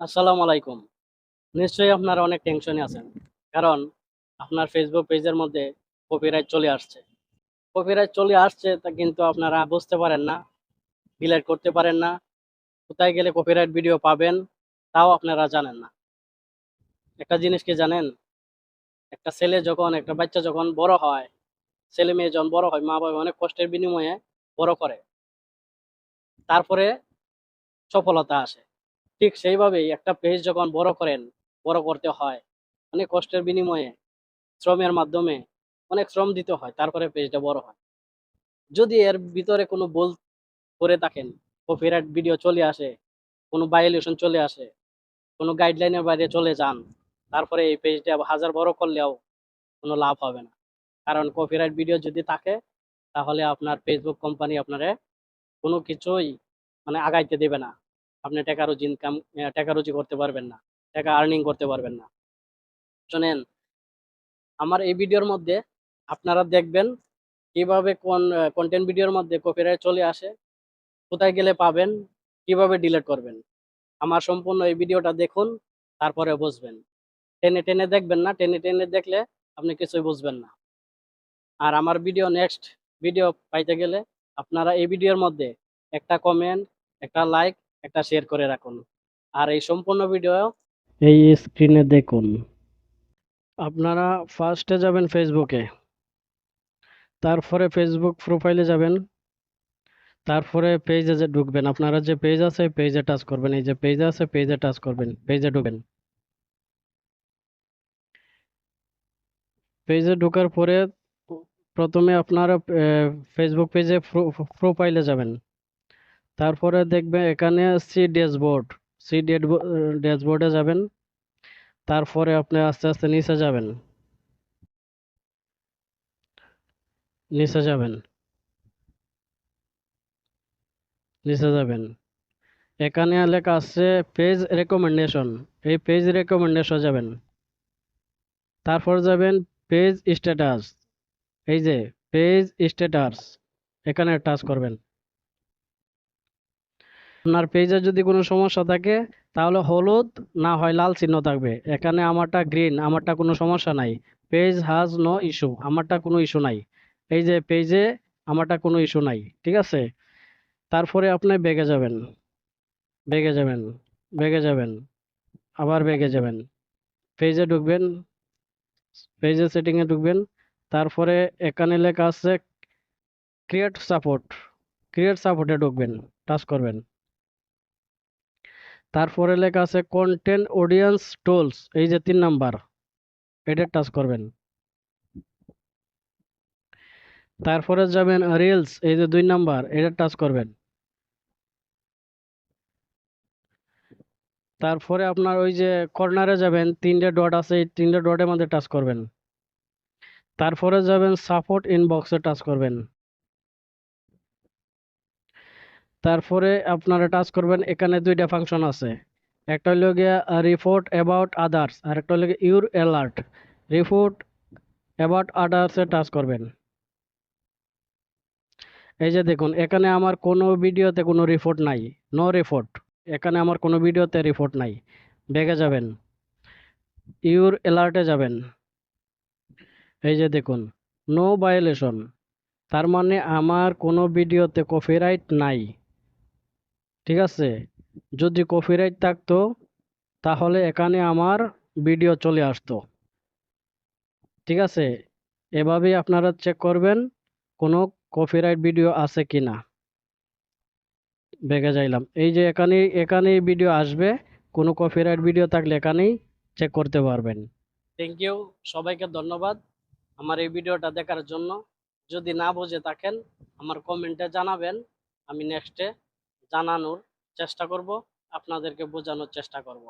আসসালামু আলাইকুম। নিশ্চয়ই আপনারা অনেক টেনশনে আছেন। কারণ আপনার ফেসবুক পেজের মধ্যে কপিরাইট চলে আসছে। কপিরাইট চলে আসছে তা কিন্তু আপনারা বুঝতে পারেন না, ডিলিট করতে পারেন না। কোথায় গেলে কপিরাইট ভিডিও পাবেন তাও আপনারা জানেন না। একটা জিনিস কি জানেন? একটা বাচ্চা যখন বড় হয়, ছেলে-মেয়ে যখন বড় হয়, মা-বাবা অনেক কষ্টের বিনিময়ে বড় করে। তারপরে সফলতা আসে। ঠিক সেইভাবেই একটা পেজ যখন বড় করতে হয়, অনেক কষ্টের বিনিময়ে শ্রমের মাধ্যমে অনেক শ্রম দিতে হয়, তারপরে পেজটা বড় হয়। যদি এর ভিতরে কোনো ভুল করে থাকেন, কপিরাইট ভিডিও চলে আসে, কোনো ভায়োলেশন চলে আসে, কোনো গাইডলাইনের বাইরে চলে যান, তারপরে এই পেজটা হাজার বড় করলেও কোনো লাভ হবে না। কারণ কপিরাইট ভিডিও যদি থাকে তাহলে আপনার ফেসবুক কোম্পানি আপনারে কোনো কিছুই আগাইতে দেবে না। আপনি টাকা রুজি করতে পারবেন না, টাকা আর্নিং করতে পারবেন না। শোনেন, আমার এই ভিডিওর মধ্যে আপনারা দেখবেন কিভাবে কোন কন্টেন্ট ভিডিওর মধ্যে কপিরাইট চলে আসে, কোথায় গেলে পাবেন, কিভাবে ডিলিট করবেন। আমার সম্পূর্ণ এই ভিডিওটা দেখুন, তারপরে বুঝবেন। টেনে টেনে দেখবেন না, টেনে টেনে দেখলে আপনি কিছুই বুঝবেন না। আর আমার নেক্সট ভিডিও পাইতে গেলে আপনারা এই ভিডিওর মধ্যে একটা কমেন্ট, একটা লাইক, একটা শেয়ার করে রাখুন। আর এই সম্পূর্ণ ভিডিও এই স্ক্রিনে দেখুন। আপনারা ফার্স্টে যাবেন ফেসবুকে, তারপরে ফেসবুক প্রোফাইলে যাবেন, তারপরে পেজে যে ঢুকবেন, আপনারা যে পেজ আছে পেজে টাচ করবেন, এই যে পেজ আছে পেজে টাচ করবেন, পেজে ঢুকবেন। পেজে ঢোকার পরে প্রথমে আপনারা ফেসবুক পেজে প্রোফাইলে যাবেন, তারপরে দেখবেন এখানে সি ড্যাশবোর্ড, সি ড্যাশবোর্ডে যাবেন, তারপরে আপনি আস্তে আস্তে নিচে যাবেন, নিচে যাবেন, নিচে যাবেন। এখানে লেখা আছে পেজ রেকমেন্ডেশন, এই পেজ রেকমেন্ডেশন যাবেন, তারপর যাবেন পেজ স্ট্যাটাস, এই যে পেজ স্ট্যাটাস, এখানে টাচ করবেন। আপনার পেজে যদি কোনো সমস্যা থাকে তাহলে হলুদ না হয় লাল চিহ্ন থাকবে, এখানে আমারটা গ্রিন, আমারটা কোনো সমস্যা নাই। পেজ হ্যাজ নো ইস্যু, আমারটা কোনো ইস্যু নাই। এই যে পেজে আমারটা কোনো ইস্যু নাই, ঠিক আছে। তারপরে আপনি বেগে যাবেন, বেগে যাবেন, বেগে যাবেন, আবার বেগে যাবেন, পেজে ঢুকবেন, পেজে সেটিংয়ে ঢুকবেন, তারপরে এখানে লেখা আছে ক্রিয়েট সাপোর্ট, ক্রিয়েট সাপোর্টে ঢুকবেন, টাচ করবেন। তারপরে লেখা আছে কন্টেন্ট অডিয়েন্স টুলস, এই যে 3 নাম্বার, এটা টাচ করবেন। তারপরে যাবেন রিলস, এই যে 2 নাম্বার, এটা টাচ করবেন। তারপরে আপনার ওই যে কর্নারে যাবেন, 3টে ডট আছে, এই 3টে ডটের মধ্যে টাচ করবেন। তারপরে যাবেন সাপোর্ট ইনবক্সে টাচ করবেন। তারপরে আপনারা টাচ করবেন, এখানে 2টা ফাংশন আছে, একটা হলো গিয়া রিপোর্ট অ্যাবাউট আদার্স, আর একটা হলো গিয়ে ইউর অ্যালার্ট। রিপোর্ট অ্যাবাউট আদার্সে টাচ করবেন। এই যে দেখুন, এখানে আমার কোনো ভিডিওতে কোনো রিপোর্ট নাই, নো রিপোর্ট, এখানে আমার কোনো ভিডিওতে রিপোর্ট নাই। ব্যাগে যাবেন, ইউর অ্যালার্টে যাবেন, এই যে দেখুন নো ভায়োলেশন, তার মানে আমার কোনো ভিডিওতে কপিরাইট নাই, ঠিক আছে। যদি কপিরাইট থাকতো তাহলে এখানে আমার ভিডিও চলে আসতো, ঠিক আছে। এভাবেই আপনারা চেক করবেন কোনো কপিরাইট ভিডিও আছে কিনা। বেগে যাইলাম, এই যে এখানেই ভিডিও আসবে, কোনো কপিরাইট ভিডিও থাকলে এখানেই চেক করতে পারবেন। থ্যাংক ইউ, সবাইকে ধন্যবাদ আমার এই ভিডিওটা দেখার জন্য। যদি না বুঝে থাকেন আমার কমেন্টে জানাবেন, আমি নেক্সটে জানানোর চেষ্টা করব, আপনাদেরকে বোঝানোর চেষ্টা করব।